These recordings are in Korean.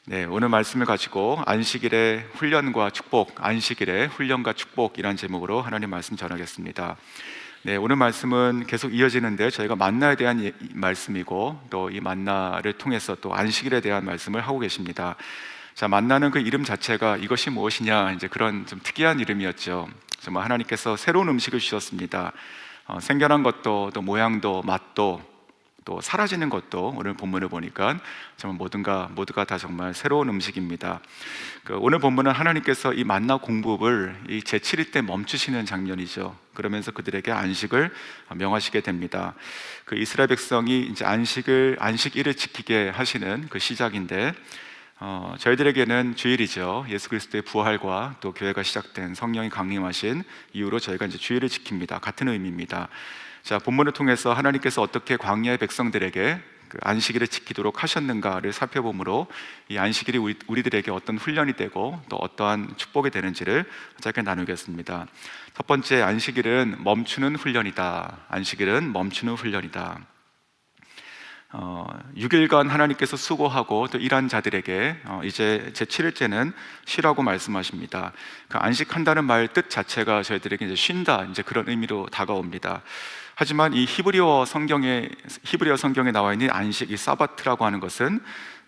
네, 오늘 말씀을 가지고 안식일의 훈련과 축복, 안식일의 훈련과 축복이라는 제목으로 하나님 말씀 전하겠습니다. 네, 오늘 말씀은 계속 이어지는데 저희가 만나에 대한 말씀이고 또 이 만나를 통해서 또 안식일에 대한 말씀을 하고 계십니다. 자, 만나는 그 이름 자체가 이것이 무엇이냐 이제 그런 좀 특이한 이름이었죠. 정말 하나님께서 새로운 음식을 주셨습니다. 생겨난 것도 또 모양도 맛도 또 사라지는 것도 오늘 본문을 보니까 정말 모두가 다 정말 새로운 음식입니다. 오늘 본문은 하나님께서 이 만나 공급을 이 제7일 때 멈추시는 장면이죠. 그러면서 그들에게 안식을 명하시게 됩니다. 그 이스라엘 백성이 이제 안식일을 지키게 하시는 그 시작인데 저희들에게는 주일이죠. 예수 그리스도의 부활과 또 교회가 시작된 성령이 강림하신 이후로 저희가 이제 주일을 지킵니다. 같은 의미입니다. 자, 본문을 통해서 하나님께서 어떻게 광야의 백성들에게 그 안식일을 지키도록 하셨는가를 살펴보므로 이 안식일이 우리들에게 어떤 훈련이 되고 또 어떠한 축복이 되는지를 짧게 나누겠습니다. 첫 번째, 안식일은 멈추는 훈련이다. 안식일은 멈추는 훈련이다. 6일간 하나님께서 수고하고 또 일한 자들에게 이제 제7일째는 쉬라고 말씀하십니다. 그 안식한다는 말 뜻 자체가 저희들에게 이제 쉰다 이제 그런 의미로 다가옵니다. 하지만 이 히브리어 성경에 나와 있는 안식, 이 사바트라고 하는 것은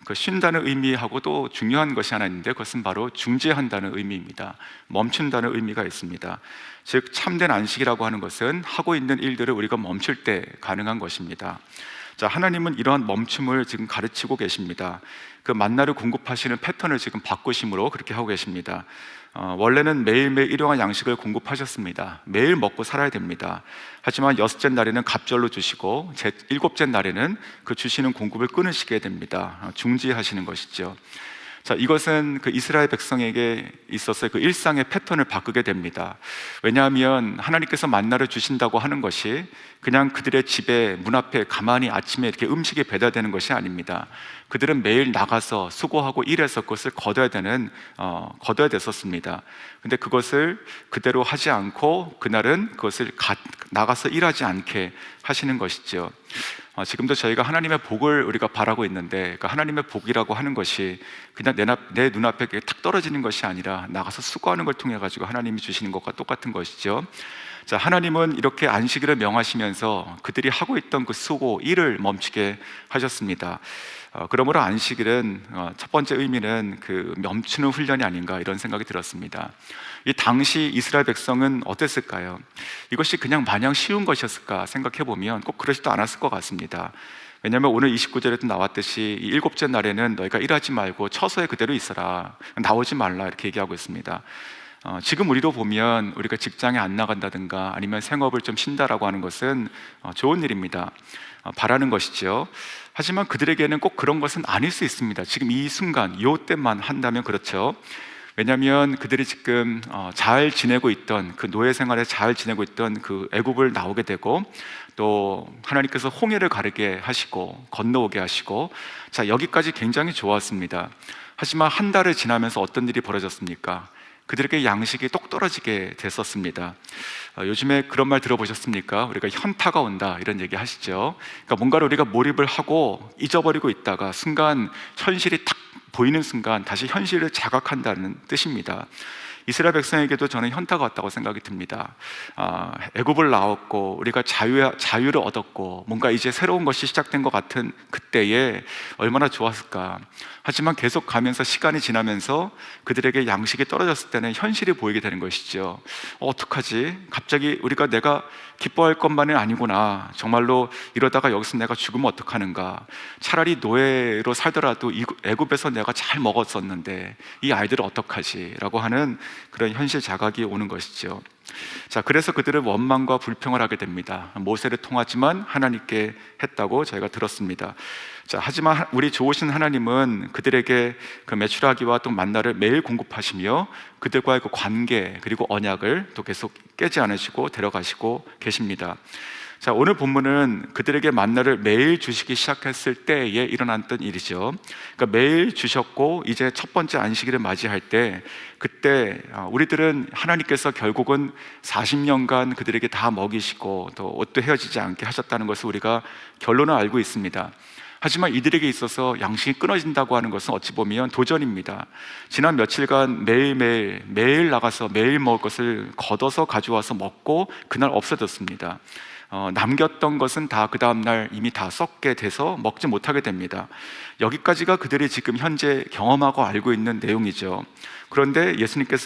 그 쉰다는 의미하고 또 중요한 것이 하나 있는데 그것은 바로 중지한다는 의미입니다. 멈춘다는 의미가 있습니다. 즉 참된 안식이라고 하는 것은 하고 있는 일들을 우리가 멈출 때 가능한 것입니다. 자, 하나님은 이러한 멈춤을 지금 가르치고 계십니다. 그 만나를 공급하시는 패턴을 지금 바꾸심으로 그렇게 하고 계십니다. 원래는 매일매일 일용할 양식을 공급하셨습니다. 매일 먹고 살아야 됩니다. 하지만 여섯째 날에는 갑절로 주시고 일곱째 날에는 그 주시는 공급을 끊으시게 됩니다. 중지하시는 것이죠. 자, 이것은 그 이스라엘 백성에게 있어서 그 일상의 패턴을 바꾸게 됩니다. 왜냐하면 하나님께서 만나를 주신다고 하는 것이 그냥 그들의 집에 문 앞에 가만히 아침에 이렇게 음식이 배달되는 것이 아닙니다. 그들은 매일 나가서 수고하고 일해서 그것을 거둬야 됐었습니다. 근데 그것을 그대로 하지 않고 그날은 그것을 나가서 일하지 않게 하시는 것이죠. 지금도 저희가 하나님의 복을 우리가 바라고 있는데 그 하나님의 복이라고 하는 것이 그냥 내 눈앞에 탁 떨어지는 것이 아니라 나가서 수고하는 걸 통해 가지고 하나님이 주시는 것과 똑같은 것이죠. 자, 하나님은 이렇게 안식일을 명하시면서 그들이 하고 있던 그 수고, 일을 멈추게 하셨습니다. 그러므로 안식일은 첫 번째 의미는 그 멈추는 훈련이 아닌가 이런 생각이 들었습니다. 이 당시 이스라엘 백성은 어땠을까요? 이것이 그냥 마냥 쉬운 것이었을까 생각해 보면 꼭 그러지도 않았을 것 같습니다. 왜냐하면 오늘 29절에도 나왔듯이 이 일곱째 날에는 너희가 일하지 말고 처소에 그대로 있어라, 나오지 말라 이렇게 얘기하고 있습니다. 지금 우리로 보면 우리가 직장에 안 나간다든가 아니면 생업을 좀 쉰다라고 하는 것은 좋은 일입니다. 바라는 것이죠. 하지만 그들에게는 꼭 그런 것은 아닐 수 있습니다. 지금 이 순간, 이 때만 한다면 그렇죠. 왜냐하면 그들이 지금 잘 지내고 있던 그 노예 생활에 잘 지내고 있던 그 애굽을 나오게 되고 또 하나님께서 홍해를 가르게 하시고 건너오게 하시고 자, 여기까지 굉장히 좋았습니다. 하지만 한 달을 지나면서 어떤 일이 벌어졌습니까? 그들에게 양식이 똑 떨어지게 됐었습니다. 요즘에 그런 말 들어보셨습니까? 우리가 현타가 온다 이런 얘기 하시죠. 그러니까 뭔가를 우리가 몰입을 하고 잊어버리고 있다가 순간 현실이 탁 보이는 순간 다시 현실을 자각한다는 뜻입니다. 이스라엘 백성에게도 저는 현타가 왔다고 생각이 듭니다. 애굽을 나왔고 우리가 자유를 얻었고 뭔가 이제 새로운 것이 시작된 것 같은 그때에 얼마나 좋았을까. 하지만 계속 가면서 시간이 지나면서 그들에게 양식이 떨어졌을 때는 현실이 보이게 되는 것이죠. 어떡하지? 갑자기 내가 기뻐할 것만은 아니구나. 정말로 이러다가 여기서 내가 죽으면 어떡하는가. 차라리 노예로 살더라도 애굽에서 내가 잘 먹었었는데 이 아이들은 어떡하지? 라고 하는 그런 현실 자각이 오는 것이죠. 자, 그래서 그들은 원망과 불평을 하게 됩니다. 모세를 통하지만 하나님께 했다고 저희가 들었습니다. 자, 하지만 우리 좋으신 하나님은 그들에게 그 메추라기와 또 만나를 매일 공급하시며 그들과의 그 관계 그리고 언약을 또 계속 깨지 않으시고 데려가시고 계십니다. 자, 오늘 본문은 그들에게 만나를 매일 주시기 시작했을 때에 일어났던 일이죠. 그러니까 매일 주셨고 이제 첫 번째 안식일을 맞이할 때 그때 우리들은 하나님께서 결국은 40년간 그들에게 다 먹이시고 또 옷도 헤어지지 않게 하셨다는 것을 우리가 결론을 알고 있습니다. 하지만 이들에게 있어서 양식이 끊어진다고 하는 것은 어찌 보면 도전입니다. 지난 며칠간 매일 나가서 매일 먹을 것을 걷어서 가져와서 먹고 그날 없어졌습니다. 남겼던 것은 다 그 다음날 이미 다 썩게 돼서 먹지 못하게 됩니다. 여기까지가 그들이 지금 현재 경험하고 알고 있는 내용이죠. 그런데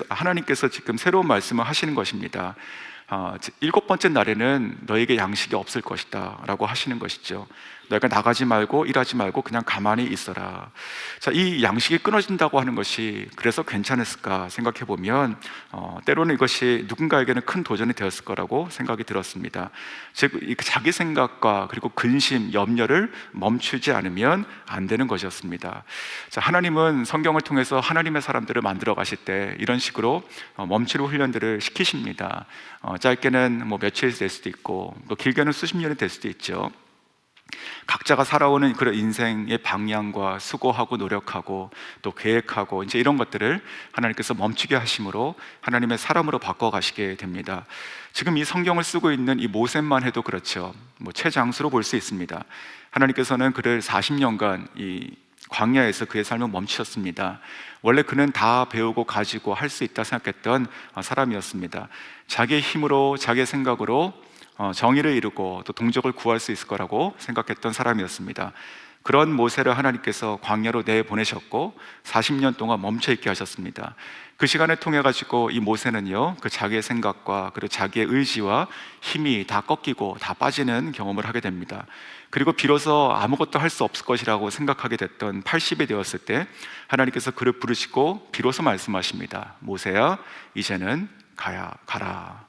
하나님께서 지금 새로운 말씀을 하시는 것입니다. 7번째 날에는 너에게 양식이 없을 것이다 라고 하시는 것이죠. 너희가 나가지 말고 일하지 말고 그냥 가만히 있어라. 자, 이 양식이 끊어진다고 하는 것이 그래서 괜찮았을까 생각해 보면 때로는 이것이 누군가에게는 큰 도전이 되었을 거라고 생각이 들었습니다. 즉 자기 생각과 그리고 근심, 염려를 멈추지 않으면 안 되는 것이었습니다. 자, 하나님은 성경을 통해서 하나님의 사람들을 만들어 가실 때 이런 식으로 멈추는 훈련들을 시키십니다. 짧게는 뭐 며칠 될 수도 있고 또 길게는 수십 년이 될 수도 있죠. 각자가 살아오는 그런 인생의 방향과 수고하고 노력하고 또 계획하고 이제 이런 것들을 하나님께서 멈추게 하심으로 하나님의 사람으로 바꿔 가시게 됩니다. 지금 이 성경을 쓰고 있는 이 모세만 해도 그렇죠. 뭐 최장수로 볼 수 있습니다. 하나님께서는 그를 40년간 이 광야에서 그의 삶을 멈추셨습니다. 원래 그는 다 배우고 가지고 할 수 있다 생각했던 사람이었습니다. 자기의 힘으로 자기의 생각으로 정의를 이루고 또 동족을 구할 수 있을 거라고 생각했던 사람이었습니다. 그런 모세를 하나님께서 광야로 내보내셨고 40년 동안 멈춰있게 하셨습니다. 그 시간을 통해 가지고 이 모세는요, 그 자기의 생각과 그리고 자기의 의지와 힘이 다 꺾이고 다 빠지는 경험을 하게 됩니다. 그리고 비로소 아무것도 할 수 없을 것이라고 생각하게 됐던 80이 되었을 때 하나님께서 그를 부르시고 비로소 말씀하십니다. 모세야, 이제는 가라.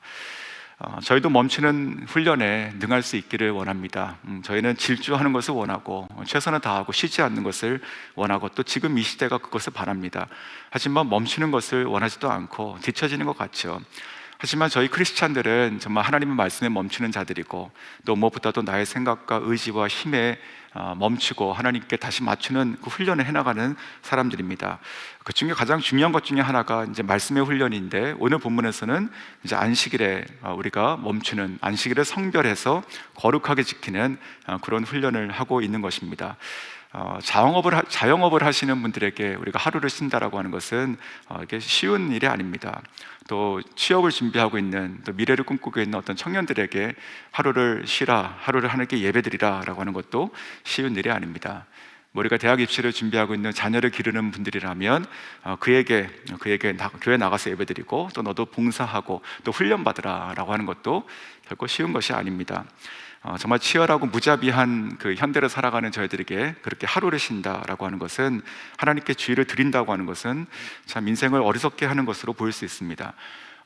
저희도 멈추는 훈련에 능할 수 있기를 원합니다. 저희는 질주하는 것을 원하고 최선을 다하고 쉬지 않는 것을 원하고 또 지금 이 시대가 그것을 바랍니다. 하지만 멈추는 것을 원하지도 않고 뒤처지는 것 같죠. 하지만 저희 크리스찬들은 정말 하나님의 말씀에 멈추는 자들이고 또 무엇보다도 나의 생각과 의지와 힘에 멈추고 하나님께 다시 맞추는 그 훈련을 해나가는 사람들입니다. 그 중에 가장 중요한 것 중에 하나가 이제 말씀의 훈련인데 오늘 본문에서는 이제 안식일에 우리가 멈추는 안식일을 성별해서 거룩하게 지키는 그런 훈련을 하고 있는 것입니다. 자영업을 하시는 분들에게 우리가 하루를 쉰다라고 하는 것은 이게 쉬운 일이 아닙니다. 또 취업을 준비하고 있는 또 미래를 꿈꾸고 있는 어떤 청년들에게 하루를 쉬라, 하루를 하나님께 예배드리라 라고 하는 것도 쉬운 일이 아닙니다. 우리가 대학 입시를 준비하고 있는 자녀를 기르는 분들이라면 그에게 교회 나가서 예배드리고 또 너도 봉사하고 또 훈련받으라 라고 하는 것도 결코 쉬운 것이 아닙니다. 정말 치열하고 무자비한 그 현대를 살아가는 저희들에게 그렇게 하루를 쉰다라고 하는 것은 하나님께 주의를 드린다고 하는 것은 참 인생을 어리석게 하는 것으로 보일 수 있습니다.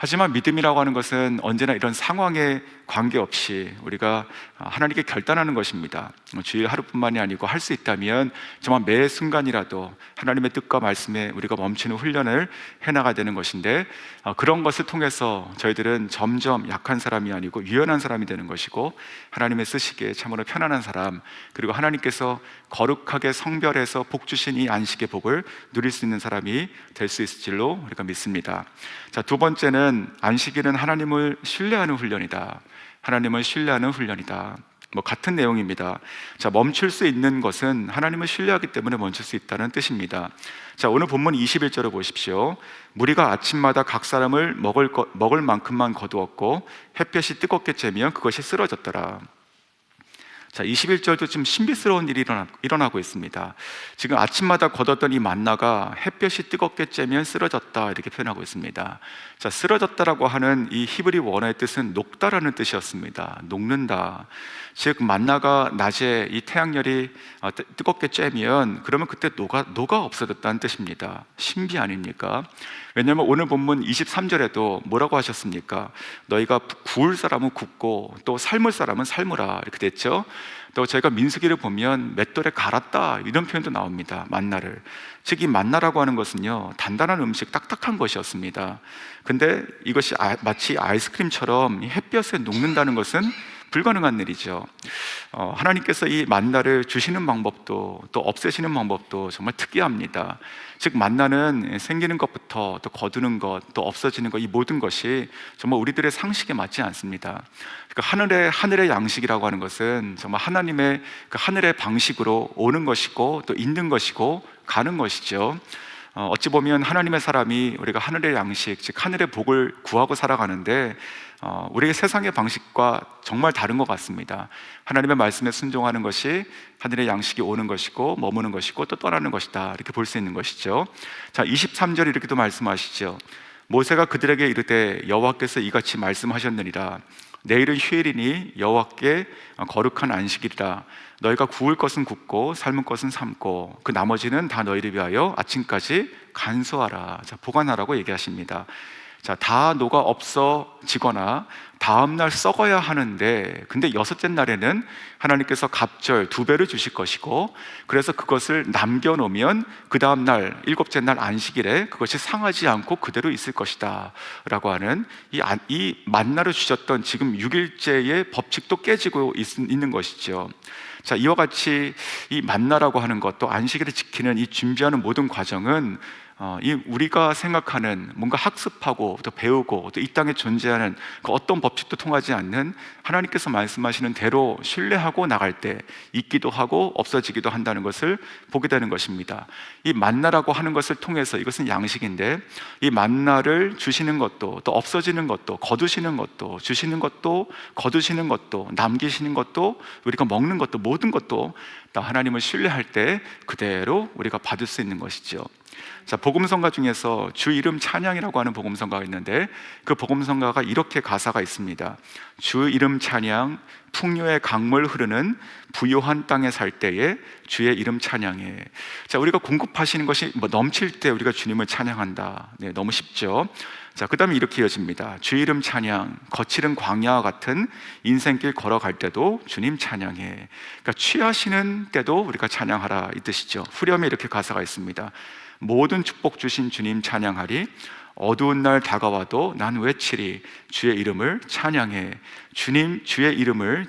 하지만 믿음이라고 하는 것은 언제나 이런 상황에 관계없이 우리가 하나님께 결단하는 것입니다. 주일 하루뿐만이 아니고 할 수 있다면 정말 매 순간이라도 하나님의 뜻과 말씀에 우리가 멈추는 훈련을 해나가야 되는 것인데 그런 것을 통해서 저희들은 점점 약한 사람이 아니고 유연한 사람이 되는 것이고 하나님의 쓰시기에 참으로 편안한 사람, 그리고 하나님께서 거룩하게 성별해서 복 주신 이 안식의 복을 누릴 수 있는 사람이 될 수 있을 줄로 우리가 믿습니다. 자, 두 번째는 안식일은 하나님을 신뢰하는 훈련이다. 하나님을 신뢰하는 훈련이다. 같은 내용입니다. 자, 멈출 수 있는 것은 하나님을 신뢰하기 때문에 멈출 수 있다는 뜻입니다. 자, 오늘 본문 21절을 보십시오. 무리가 아침마다 각 사람을 먹을 만큼만 거두었고 햇볕이 뜨겁게 쬐면 그것이 쓰러졌더라. 자, 21절도 지금 신비스러운 일이 일어나고 있습니다. 지금 아침마다 거뒀던 이 만나가 햇볕이 뜨겁게 쬐면 쓰러졌다 이렇게 표현하고 있습니다. 자, 쓰러졌다라고 하는 이 히브리 원어의 뜻은 녹다라는 뜻이었습니다. 녹는다. 즉 만나가 낮에 이 태양열이 뜨겁게 쬐면 그러면 그때 녹아 없어졌다는 뜻입니다. 신비 아닙니까? 왜냐하면 오늘 본문 23절에도 뭐라고 하셨습니까? 너희가 구울 사람은 굽고 또 삶을 사람은 삶으라 이렇게 됐죠. 또 저희가 민수기를 보면 맷돌에 갈았다 이런 표현도 나옵니다. 만나를. 즉 이 만나라고 하는 것은요, 단단한 음식, 딱딱한 것이었습니다. 근데 이것이 마치 아이스크림처럼 햇볕에 녹는다는 것은 불가능한 일이죠. 하나님께서 이 만나를 주시는 방법도 또 없애시는 방법도 정말 특이합니다. 즉 만나는 생기는 것부터 또 거두는 것, 또 없어지는 것, 이 모든 것이 정말 우리들의 상식에 맞지 않습니다. 그러니까 하늘의 양식이라고 하는 것은 정말 하나님의 그 하늘의 방식으로 오는 것이고 또 있는 것이고 가는 것이죠. 어찌 보면 하나님의 사람이 우리가 하늘의 양식, 즉 하늘의 복을 구하고 살아가는데 우리의 세상의 방식과 정말 다른 것 같습니다. 하나님의 말씀에 순종하는 것이 하늘의 양식이 오는 것이고 머무는 것이고 또 떠나는 것이다, 이렇게 볼 수 있는 것이죠. 자, 23절 이렇게도 말씀하시죠. 모세가 그들에게 이르되 여호와께서 이같이 말씀하셨느니라. 내일은 휴일이니 여호와께 거룩한 안식일이라. 너희가 구울 것은 굽고 삶은 것은 삶고 그 나머지는 다 너희를 위하여 아침까지 간수하라. 자, 보관하라고 얘기하십니다. 자, 다 녹아 없어지거나 다음날 썩어야 하는데, 근데 여섯째 날에는 하나님께서 갑절 2배를 주실 것이고, 그래서 그것을 남겨놓으면 그 다음날 일곱째 날 안식일에 그것이 상하지 않고 그대로 있을 것이다 라고 하는 이 만나를 주셨던 지금 6일째의 법칙도 깨지고 있는 것이죠. 자, 이와 같이 이 만나라고 하는 것, 또 안식일을 지키는 이 준비하는 모든 과정은 우리가 생각하는 뭔가 학습하고 또 배우고 또 이 땅에 존재하는 그 어떤 법칙도 통하지 않는 하나님께서 말씀하시는 대로 신뢰하고 나갈 때 있기도 하고 없어지기도 한다는 것을 보게 되는 것입니다. 이 만나라고 하는 것을 통해서, 이것은 양식인데, 이 만나를 주시는 것도 또 없어지는 것도 거두시는 것도 주시는 것도 거두시는 것도 남기시는 것도 우리가 먹는 것도 모든 것도 다 하나님을 신뢰할 때 그대로 우리가 받을 수 있는 것이죠. 자, 복음성가 중에서 주 이름 찬양이라고 하는 복음성가가 있는데, 그 복음성가가 이렇게 가사가 있습니다. 주 이름 찬양, 풍요의 강물 흐르는 부요한 땅에 살 때에 주의 이름 찬양해. 자, 우리가 공급하시는 것이 넘칠 때 우리가 주님을 찬양한다. 네, 너무 쉽죠. 자, 그 다음에 이렇게 이어집니다. 주 이름 찬양, 거칠은 광야와 같은 인생길 걸어갈 때도 주님 찬양해. 그러니까 취하시는 때도 우리가 찬양하라, 이 뜻이죠. 후렴에 이렇게 가사가 있습니다. 모든 축복 주신 주님 찬양하리. 어두운 날 다가와도 난 외치리. 주의 이름을 찬양해. 주님 주의 이름을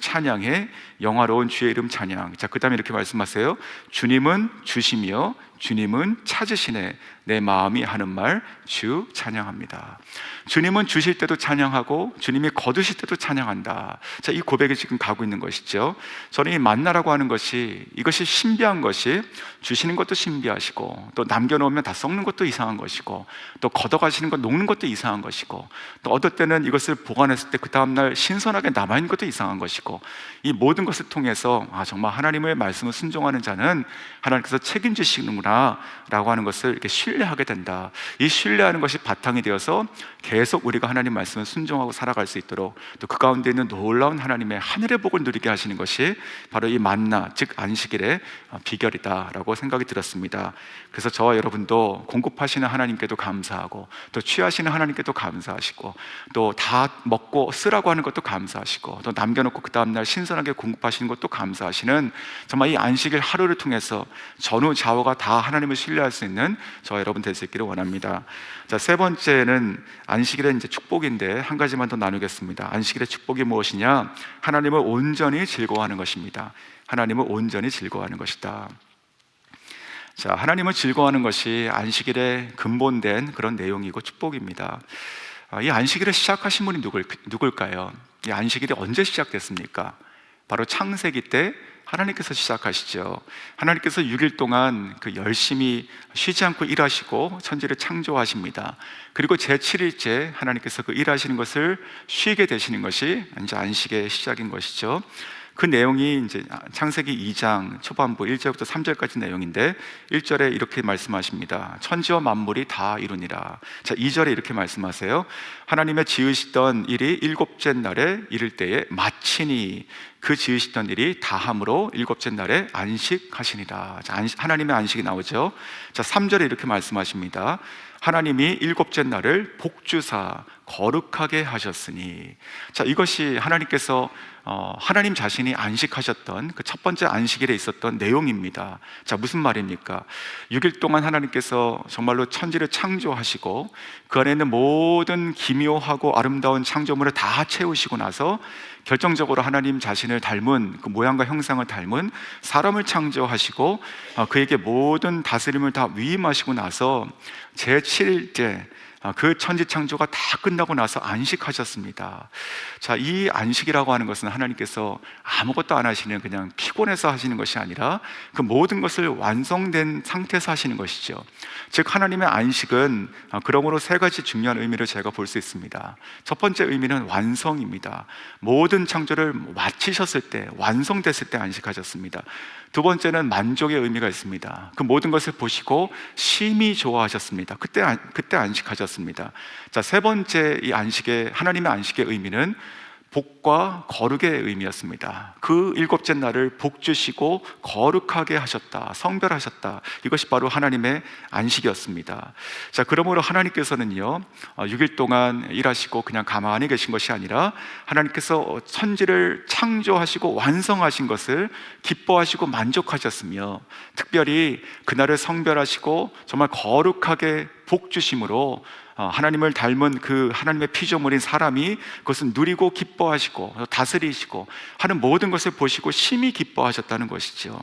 찬양해. 영화로운 주의 이름 찬양. 자, 그 다음에 이렇게 말씀하세요. 주님은 주시며 주님은 찾으시네. 내 마음이 하는 말 주 찬양합니다. 주님은 주실 때도 찬양하고 주님이 거두실 때도 찬양한다. 자, 이 고백이 지금 가고 있는 것이죠. 저는 이 만나라고 하는 것이, 이것이 신비한 것이, 주시는 것도 신비하시고 또 남겨놓으면 다 썩는 것도 이상한 것이고 또 걷어가시는 것, 녹는 것도 이상한 것이고 또 어떨 때는 이것을 보관했을 때 그 다음날 신선하게 남아있는 것도 이상한 것이고, 이 모든 것을 통해서 정말 하나님의 말씀을 순종하는 자는 하나님께서 책임지시는구나 라고 하는 것을 이렇게 신뢰하게 된다. 이 신뢰하는 것이 바탕이 되어서 계속 우리가 하나님 말씀을 순종하고 살아갈 수 있도록, 또 그 가운데 있는 놀라운 하나님의 하늘의 복을 누리게 하시는 것이 바로 이 만나, 즉 안식일의 비결이다 라고 생각이 들었습니다. 그래서 저와 여러분도 공급하시는 하나님께도 감사하고 또 취하시는 하나님께도 감사하시고 또 다 먹고 쓰라고 하는 것도 감사하시고 또 남겨놓고 그 다음날 신선하게 공급하시는 것도 감사하시는, 정말 이 안식일 하루를 통해서 전후 좌우가 다 하나님을 신뢰할 수 있는 저와 여러분 될 수 있기를 원합니다. 자, 세 번째는 안식일의 이제 축복인데 한 가지만 더 나누겠습니다. 안식일의 축복이 무엇이냐? 하나님을 온전히 즐거워하는 것입니다. 하나님을 온전히 즐거워하는 것이다. 자, 하나님을 즐거워하는 것이 안식일의 근본된 그런 내용이고 축복입니다. 이 안식일을 시작하신 분이 누굴까요? 이 안식일이 언제 시작됐습니까? 바로 창세기 때 하나님께서 시작하시죠. 하나님께서 6일 동안 열심히 쉬지 않고 일하시고 천지를 창조하십니다. 그리고 제7일째 하나님께서 그 일하시는 것을 쉬게 되시는 것이 이제 안식의 시작인 것이죠. 그 내용이 이제 창세기 2장 초반부 1절부터 3절까지 내용인데, 1절에 이렇게 말씀하십니다. 천지와 만물이 다 이루니라. 자, 2절에 이렇게 말씀하세요. 하나님의 지으시던 일이 일곱째 날에 이를 때에 마치니, 그 지으시던 일이 다함으로 일곱째 날에 안식하시니라. 자, 하나님의 안식이 나오죠. 자, 3절에 이렇게 말씀하십니다. 하나님이 일곱째 날을 복주사 거룩하게 하셨으니. 자, 이것이 하나님께서 하나님 자신이 안식하셨던 그 첫 번째 안식일에 있었던 내용입니다. 자, 무슨 말입니까? 6일 동안 하나님께서 정말로 천지를 창조하시고 그 안에 있는 모든 기묘하고 아름다운 창조물을 다 채우시고 나서 결정적으로 하나님 자신을 닮은 그 모양과 형상을 닮은 사람을 창조하시고 그에게 모든 다스림을 다 위임하시고 나서 제7일째 그 천지 창조가 다 끝나고 나서 안식하셨습니다. 자, 이 안식이라고 하는 것은 하나님께서 아무것도 안 하시는, 그냥 피곤해서 하시는 것이 아니라 그 모든 것을 완성된 상태에서 하시는 것이죠. 즉 하나님의 안식은 그러므로 세 가지 중요한 의미를 제가 볼 수 있습니다. 첫 번째 의미는 완성입니다. 모든 창조를 마치셨을 때, 완성됐을 때 안식하셨습니다. 두 번째는 만족의 의미가 있습니다. 그 모든 것을 보시고 심히 좋아하셨습니다. 그때 안식하셨습니다. 자, 세 번째 이 안식의, 하나님의 안식의 의미는 복과 거룩의 의미였습니다. 그 일곱째 날을 복 주시고 거룩하게 하셨다, 성별하셨다. 이것이 바로 하나님의 안식이었습니다. 자, 그러므로 하나님께서는요 6일 동안 일하시고 그냥 가만히 계신 것이 아니라 하나님께서 천지를 창조하시고 완성하신 것을 기뻐하시고 만족하셨으며, 특별히 그날을 성별하시고 정말 거룩하게 복 주심으로 하나님을 닮은 그 하나님의 피조물인 사람이 그것을 누리고 기뻐하시고 다스리시고 하는 모든 것을 보시고 심히 기뻐하셨다는 것이죠.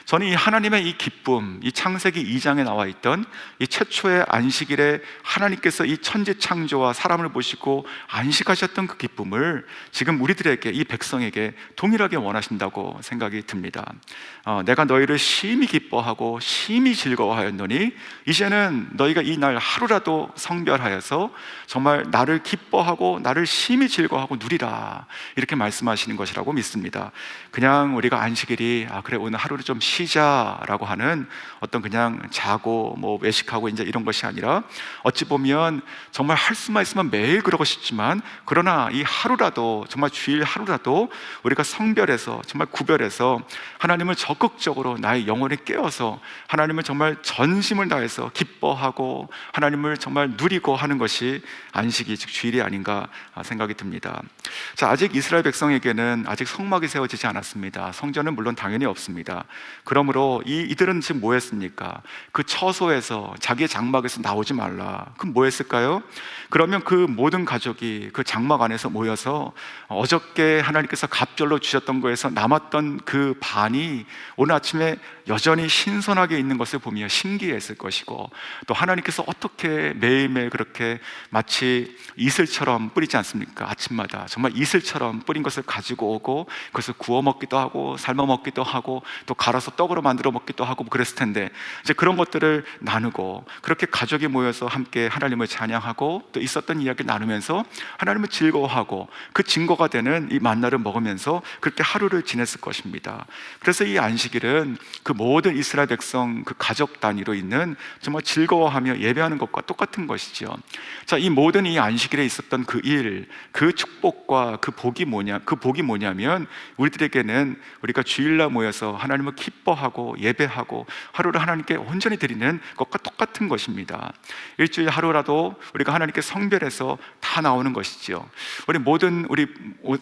저는 이 하나님의 이 기쁨, 이 창세기 2장에 나와 있던 이 최초의 안식일에 하나님께서 이 천지 창조와 사람을 보시고 안식하셨던 그 기쁨을 지금 우리들에게, 이 백성에게 동일하게 원하신다고 생각이 듭니다. 내가 너희를 심히 기뻐하고 심히 즐거워하였노니 이제는 너희가 이 날 하루라도 성별하여서 정말 나를 기뻐하고 나를 심히 즐거워하고 누리라, 이렇게 말씀하시는 것이라고 믿습니다. 그냥 우리가 안식일이 그래 오늘 하루를 좀 쉬자라고 하는 어떤 그냥 자고 뭐 외식하고 이제 이런 것이 아니라, 어찌 보면 정말 할 수만 있으면 매일 그러고 싶지만, 그러나 이 하루라도, 정말 주일 하루라도 우리가 성별해서 정말 구별해서 하나님을 적극적으로 나의 영혼에 깨워서 하나님을 정말 전심을 다해서 기뻐하고 하나님을 정말 누리고 하는 것이 안식이, 즉 주일이 아닌가 생각이 듭니다. 자, 아직 이스라엘 백성에게는 아직 성막이 세워지지 않았습니다. 성전은 물론 당연히 없습니다. 그러므로 이들은 지금 뭐 했습니까? 그 처소에서, 자기의 장막에서 나오지 말라. 그럼 뭐 했을까요? 그러면 그 모든 가족이 그 장막 안에서 모여서 어저께 하나님께서 갑절로 주셨던 거에서 남았던 그 반이 오늘 아침에 여전히 신선하게 있는 것을 보며 신기했을 것이고, 또 하나님께서 어떻게 매일매일 그렇게 마치 이슬처럼 뿌리지 않습니까? 아침마다 정말 이슬처럼 뿌린 것을 가지고 오고 그것을 구워 먹기도 하고 삶아 먹기도 하고 또 갈아서 떡으로 만들어 먹기도 하고 그랬을 텐데, 이제 그런 것들을 나누고 그렇게 가족이 모여서 함께 하나님을 찬양하고 또 있었던 이야기를 나누면서 하나님을 즐거워하고 그 증거가 되는 이 만나를 먹으면서 그렇게 하루를 지냈을 것입니다. 그래서 이 안식일은 그 모든 이스라엘 백성 그 가족 단위로 있는 정말 즐거워하며 예배하는 것과 똑같은 것이죠. 자, 이 모든 이 안식일에 있었던 그 일, 그 축복과 그 복이 뭐냐면 우리들에게는 우리가 주일날 모여서 하나님을 기뻐하고 예배하고 하루를 하나님께 온전히 드리는 것과 똑같은 것입니다. 일주일 하루라도 우리가 하나님께 성별해서 다 나오는 것이죠. 우리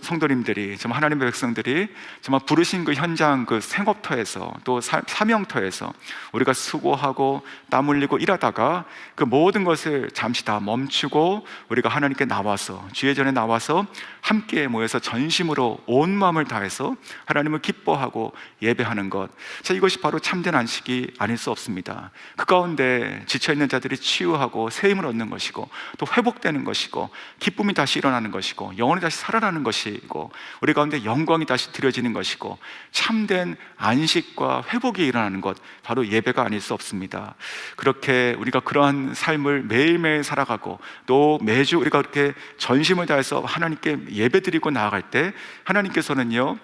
성도님들이, 정말 하나님의 백성들이 정말 부르신 그 현장, 그 생업터에서 또 사명터에서 우리가 수고하고 땀 흘리고 일하다가 그 모든 것을 잠시 다 멈추고 우리가 하나님께 나와서, 주의 전에 나와서 함께 모여서 전심으로 온 마음을 다해서 하나님을 기뻐하고 예배하는 것, 자, 이것이 바로 참된 안식이 아닐 수 없습니다. 그 가운데 지쳐있는 자들이 치유하고 새 힘을 얻는 것이고 또 회복되는 것이고 기쁨이 다시 일어나는 것이고 영혼이 다시 살아나는 것이고 우리 가운데 영광이 다시 드려지는 것이고 참된 안식과 회복이 일어나는 것, 바로 예배가 아닐 수 없습니다. 그렇게 우리가 그러한 삶을 매일매일 살아가고 또 매주 우리가 그렇게 전심을 다해서 하나님께 예배드리고 나아갈 때 하나님께서는요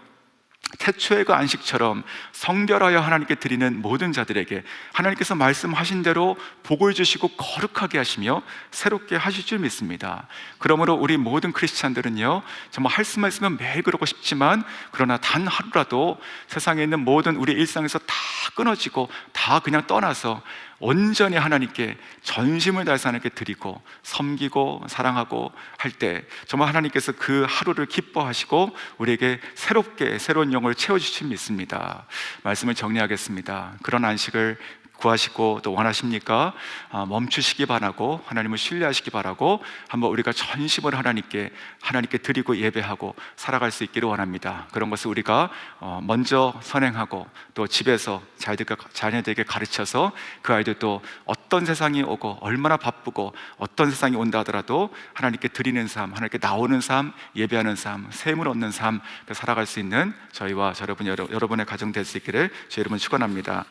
태초의 그 안식처럼 성결하여 하나님께 드리는 모든 자들에게 하나님께서 말씀하신 대로 복을 주시고 거룩하게 하시며 새롭게 하실 줄 믿습니다. 그러므로 우리 모든 크리스찬들은요, 정말 할 수만 있으면 매일 그러고 싶지만, 그러나 단 하루라도 세상에 있는 모든 우리 일상에서 다 끊어지고 다 그냥 떠나서 온전히 하나님께 전심을 다해서 하나님께 드리고 섬기고 사랑하고 할 때 정말 하나님께서 그 하루를 기뻐하시고 우리에게 새로운 영을 채워주실 믿습니다. 말씀을 정리하겠습니다. 그런 안식을 구하시고 또 원하십니까? 멈추시기 바라고 하나님을 신뢰하시기 바라고 한번 우리가 전심을 하나님께 드리고 예배하고 살아갈 수 있기를 원합니다. 그런 것을 우리가 먼저 선행하고 또 집에서 자녀들에게 가르쳐서 그 아이들도 어떤 세상이 오고 얼마나 바쁘고 어떤 세상이 온다 하더라도 하나님께 드리는 삶, 하나님께 나오는 삶, 예배하는 삶, 샘을 얻는 삶 살아갈 수 있는 저희와 여러분의 가정 될 수 있기를 주의 이름으로 축원합니다.